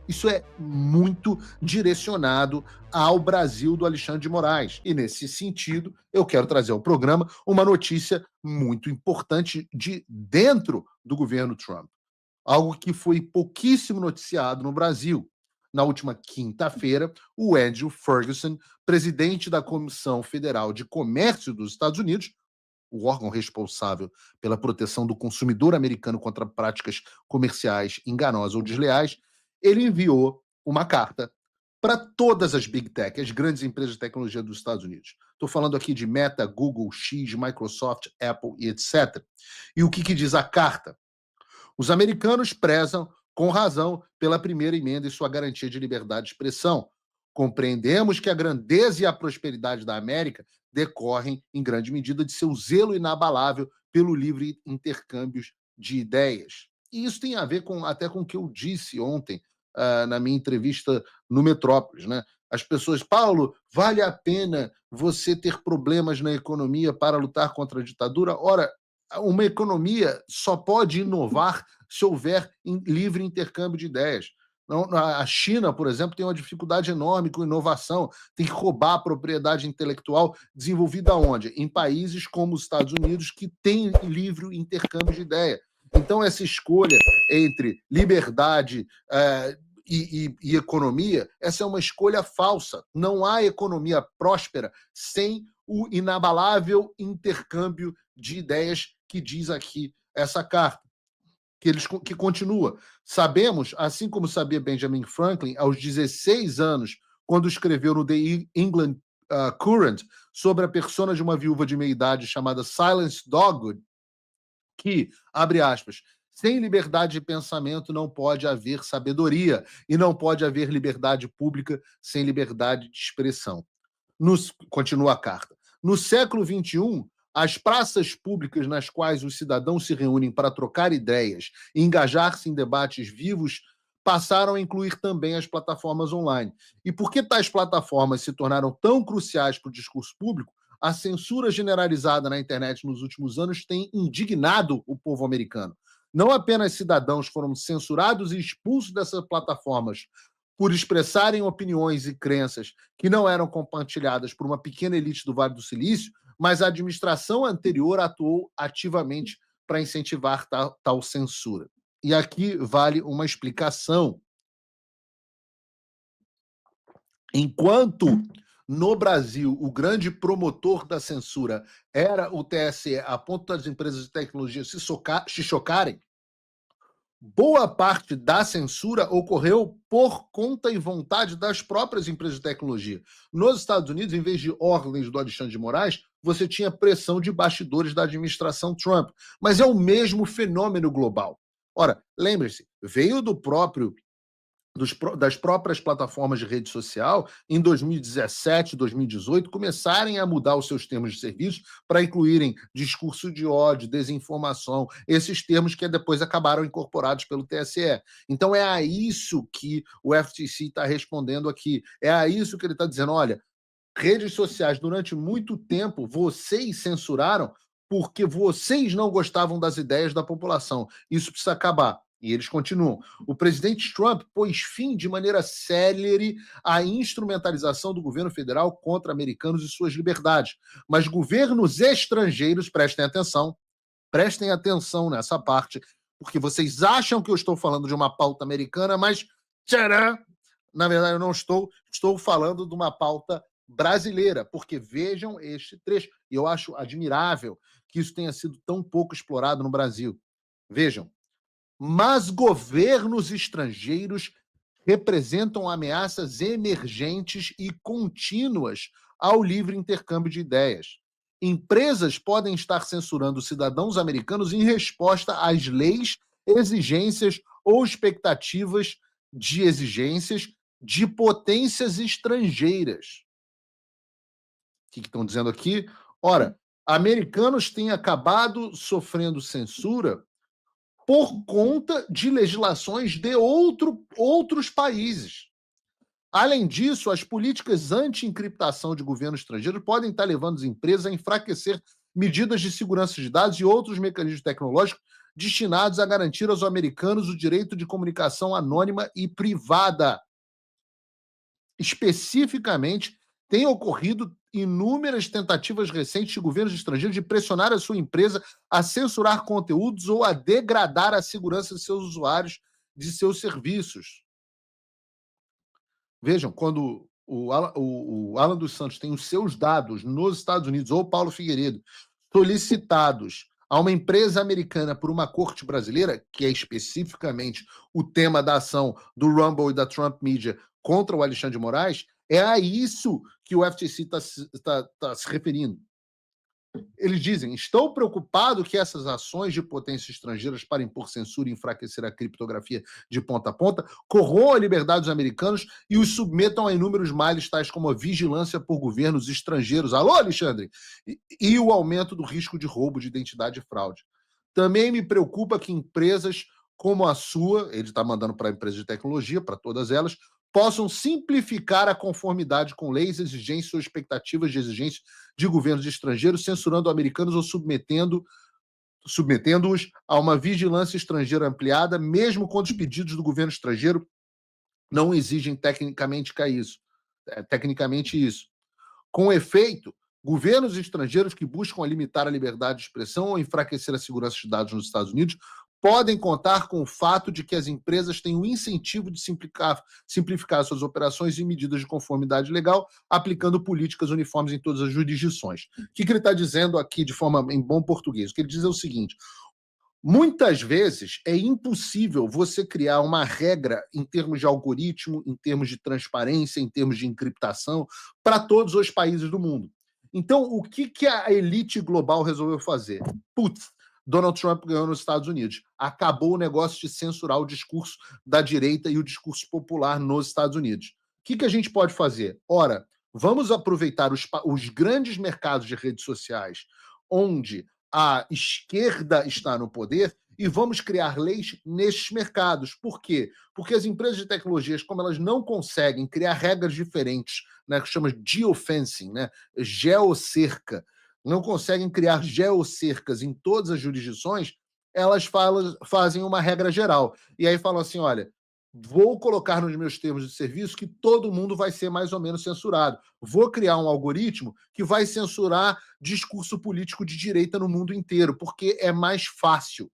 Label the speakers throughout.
Speaker 1: Isso é muito direcionado ao Brasil do Alexandre de Moraes. E, nesse sentido, eu quero trazer ao programa uma notícia muito importante de dentro do governo Trump. Algo que foi pouquíssimo noticiado no Brasil. Na última quinta-feira, o Andrew Ferguson, presidente da Comissão Federal de Comércio dos Estados Unidos, o órgão responsável pela proteção do consumidor americano contra práticas comerciais enganosas ou desleais, ele enviou uma carta para todas as Big Tech, as grandes empresas de tecnologia dos Estados Unidos. Estou falando aqui de Meta, Google, X, Microsoft, Apple e etc. E o que diz a carta? Os americanos prezam, com razão, pela primeira emenda e sua garantia de liberdade de expressão. Compreendemos que a grandeza e a prosperidade da América decorrem, em grande medida, de seu zelo inabalável pelo livre intercâmbio de ideias. E isso tem a ver até com o que eu disse ontem, na minha entrevista no Metrópolis, né? As pessoas, Paulo, vale a pena você ter problemas na economia para lutar contra a ditadura? Ora, uma economia só pode inovar se houver livre intercâmbio de ideias. A China, por exemplo, tem uma dificuldade enorme com inovação, tem que roubar a propriedade intelectual desenvolvida onde? Em países como os Estados Unidos, que têm livre intercâmbio de ideia. Então, essa escolha entre liberdade e economia, essa é uma escolha falsa. Não há economia próspera sem o inabalável intercâmbio de ideias que diz aqui essa carta, que continua. Sabemos, assim como sabia Benjamin Franklin, aos 16 anos, quando escreveu no The England Courant sobre a persona de uma viúva de meia-idade chamada Silence Dogwood, que, abre aspas, sem liberdade de pensamento não pode haver sabedoria e não pode haver liberdade pública sem liberdade de expressão. Continua a carta. No século XXI, as praças públicas nas quais os cidadãos se reúnem para trocar ideias e engajar-se em debates vivos passaram a incluir também as plataformas online. E porque tais plataformas se tornaram tão cruciais para o discurso público, a censura generalizada na internet nos últimos anos tem indignado o povo americano. Não apenas cidadãos foram censurados e expulsos dessas plataformas por expressarem opiniões e crenças que não eram compartilhadas por uma pequena elite do Vale do Silício, mas a administração anterior atuou ativamente para incentivar tal censura. E aqui vale uma explicação. Enquanto no Brasil o grande promotor da censura era o TSE, a ponto das empresas de tecnologia se chocarem, boa parte da censura ocorreu por conta e vontade das próprias empresas de tecnologia. Nos Estados Unidos, em vez de ordens do Alexandre de Moraes, você tinha pressão de bastidores da administração Trump. Mas é o mesmo fenômeno global. Ora, lembre-se, veio das próprias plataformas de rede social, em 2017, 2018, começarem a mudar os seus termos de serviço para incluírem discurso de ódio, desinformação, esses termos que depois acabaram incorporados pelo TSE. Então é a isso que o FTC está respondendo aqui. É a isso que ele está dizendo, olha, redes sociais, durante muito tempo, vocês censuraram porque vocês não gostavam das ideias da população. Isso precisa acabar. E eles continuam. O presidente Trump pôs fim de maneira célere à instrumentalização do governo federal contra americanos e suas liberdades. Mas governos estrangeiros, prestem atenção nessa parte, porque vocês acham que eu estou falando de uma pauta americana, mas tcharam, na verdade eu não estou falando de uma pauta brasileira, porque vejam este trecho. E eu acho admirável que isso tenha sido tão pouco explorado no Brasil. Vejam. Mas governos estrangeiros representam ameaças emergentes e contínuas ao livre intercâmbio de ideias. Empresas podem estar censurando cidadãos americanos em resposta às leis, exigências ou expectativas de exigências de potências estrangeiras. O que estão dizendo aqui? Ora, americanos têm acabado sofrendo censura por conta de legislações de outros países. Além disso, as políticas anti-encriptação de governo estrangeiro podem estar levando as empresas a enfraquecer medidas de segurança de dados e outros mecanismos tecnológicos destinados a garantir aos americanos o direito de comunicação anônima e privada. Especificamente, tem ocorrido inúmeras tentativas recentes de governos estrangeiros de pressionar a sua empresa a censurar conteúdos ou a degradar a segurança de seus usuários de seus serviços. Vejam, quando o Alan dos Santos tem os seus dados nos Estados Unidos, ou Paulo Figueiredo, solicitados a uma empresa americana por uma corte brasileira, que é especificamente o tema da ação do Rumble e da Trump Media contra o Alexandre de Moraes, é a isso que o FTC está se referindo. Eles dizem, estou preocupado que essas ações de potências estrangeiras para impor censura e enfraquecer a criptografia de ponta a ponta corroam a liberdade dos americanos e os submetam a inúmeros males, tais como a vigilância por governos estrangeiros. Alô, Alexandre? E o aumento do risco de roubo de identidade e fraude. Também me preocupa que empresas como a sua, ele está mandando para empresas de tecnologia, para todas elas, possam simplificar a conformidade com leis, exigências ou expectativas de exigência de governos estrangeiros, censurando americanos ou submetendo-os a uma vigilância estrangeira ampliada, mesmo quando os pedidos do governo estrangeiro não exigem tecnicamente isso. Com efeito, governos estrangeiros que buscam limitar a liberdade de expressão ou enfraquecer a segurança de dados nos Estados Unidos podem contar com o fato de que as empresas têm o incentivo de simplificar suas operações e medidas de conformidade legal, aplicando políticas uniformes em todas as jurisdições. O que ele está dizendo aqui de forma em bom português? O que ele diz é o seguinte: muitas vezes é impossível você criar uma regra em termos de algoritmo, em termos de transparência, em termos de encriptação, para todos os países do mundo. Então, o que a elite global resolveu fazer? Putz, Donald Trump ganhou nos Estados Unidos. Acabou o negócio de censurar o discurso da direita e o discurso popular nos Estados Unidos. O que a gente pode fazer? Ora, vamos aproveitar os grandes mercados de redes sociais, onde a esquerda está no poder, e vamos criar leis nesses mercados. Por quê? Porque as empresas de tecnologias, como elas não conseguem criar regras diferentes, né, que chama de geofencing, né, geocerca, não conseguem criar geocercas em todas as jurisdições, elas fazem uma regra geral. E aí falam assim, olha, vou colocar nos meus termos de serviço que todo mundo vai ser mais ou menos censurado. Vou criar um algoritmo que vai censurar discurso político de direita no mundo inteiro, porque é mais fácil.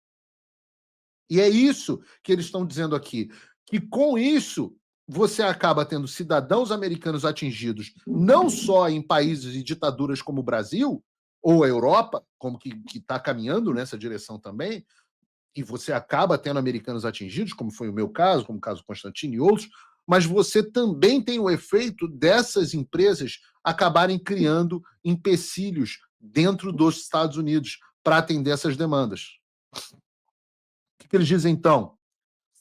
Speaker 1: E é isso que eles estão dizendo aqui, que com isso você acaba tendo cidadãos americanos atingidos não só em países e ditaduras como o Brasil, ou a Europa, como que está caminhando nessa direção também, e você acaba tendo americanos atingidos, como foi o meu caso, como o caso do Constantino e outros, mas você também tem o efeito dessas empresas acabarem criando empecilhos dentro dos Estados Unidos para atender essas demandas. O que eles dizem, então?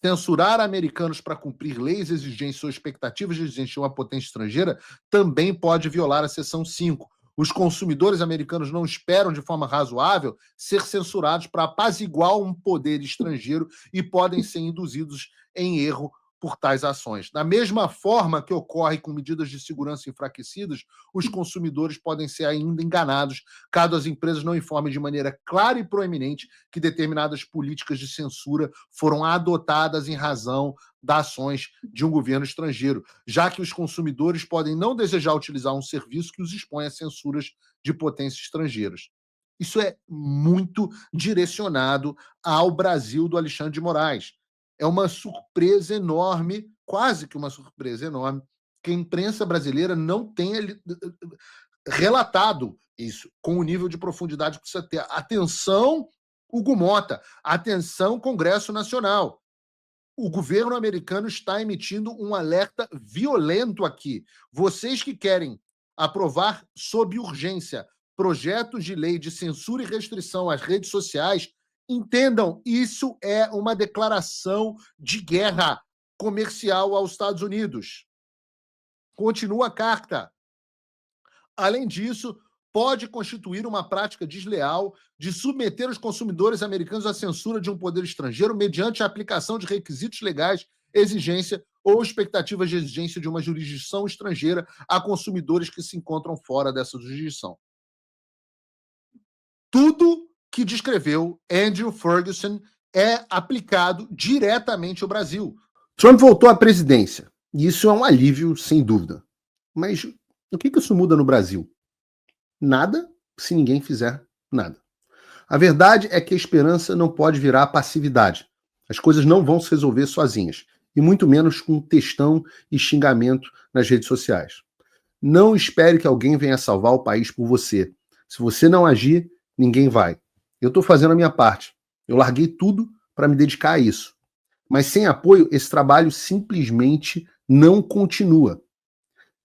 Speaker 1: Censurar americanos para cumprir leis, exigências ou expectativas de exigência de uma potência estrangeira também pode violar a seção 5. Os consumidores americanos não esperam, de forma razoável, ser censurados para apaziguar um poder estrangeiro e podem ser induzidos em erro por tais ações. Da mesma forma que ocorre com medidas de segurança enfraquecidas, os consumidores podem ser ainda enganados caso as empresas não informem de maneira clara e proeminente que determinadas políticas de censura foram adotadas em razão das ações de um governo estrangeiro, já que os consumidores podem não desejar utilizar um serviço que os expõe a censuras de potências estrangeiras. Isso é muito direcionado ao Brasil do Alexandre de Moraes. É uma surpresa enorme, quase que uma surpresa enorme, que a imprensa brasileira não tenha relatado isso com o nível de profundidade que precisa ter. Atenção, Hugo Mota, atenção, Congresso Nacional. O governo americano está emitindo um alerta violento aqui. Vocês que querem aprovar sob urgência projetos de lei de censura e restrição às redes sociais, entendam, isso é uma declaração de guerra comercial aos Estados Unidos. Continua a carta. Além disso, pode constituir uma prática desleal de submeter os consumidores americanos à censura de um poder estrangeiro mediante a aplicação de requisitos legais, exigência ou expectativas de exigência de uma jurisdição estrangeira a consumidores que se encontram fora dessa jurisdição. Tudo que descreveu Andrew Ferguson é aplicado diretamente ao Brasil. Trump voltou à presidência, e isso é um alívio, sem dúvida. Mas o que isso muda no Brasil? Nada, se ninguém fizer nada. A verdade é que a esperança não pode virar passividade. As coisas não vão se resolver sozinhas, e muito menos com textão e xingamento nas redes sociais. Não espere que alguém venha salvar o país por você. Se você não agir, ninguém vai. Eu estou fazendo a minha parte. Eu larguei tudo para me dedicar a isso. Mas sem apoio, esse trabalho simplesmente não continua.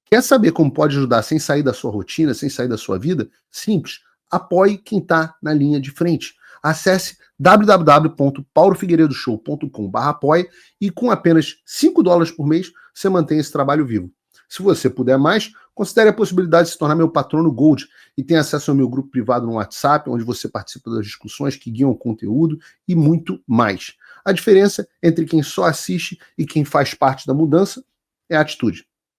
Speaker 1: Quer saber como pode ajudar sem sair da sua rotina, sem sair da sua vida? Simples. Apoie quem está na linha de frente. Acesse www.paulofigueiredoshow.com/apoie e com apenas $5 por mês você mantém esse trabalho vivo. Se você puder mais, considere a possibilidade de se tornar meu patrono Gold e tenha acesso ao meu grupo privado no WhatsApp, onde você participa das discussões que guiam o conteúdo e muito mais. A diferença entre quem só assiste e quem faz parte da mudança é a atitude.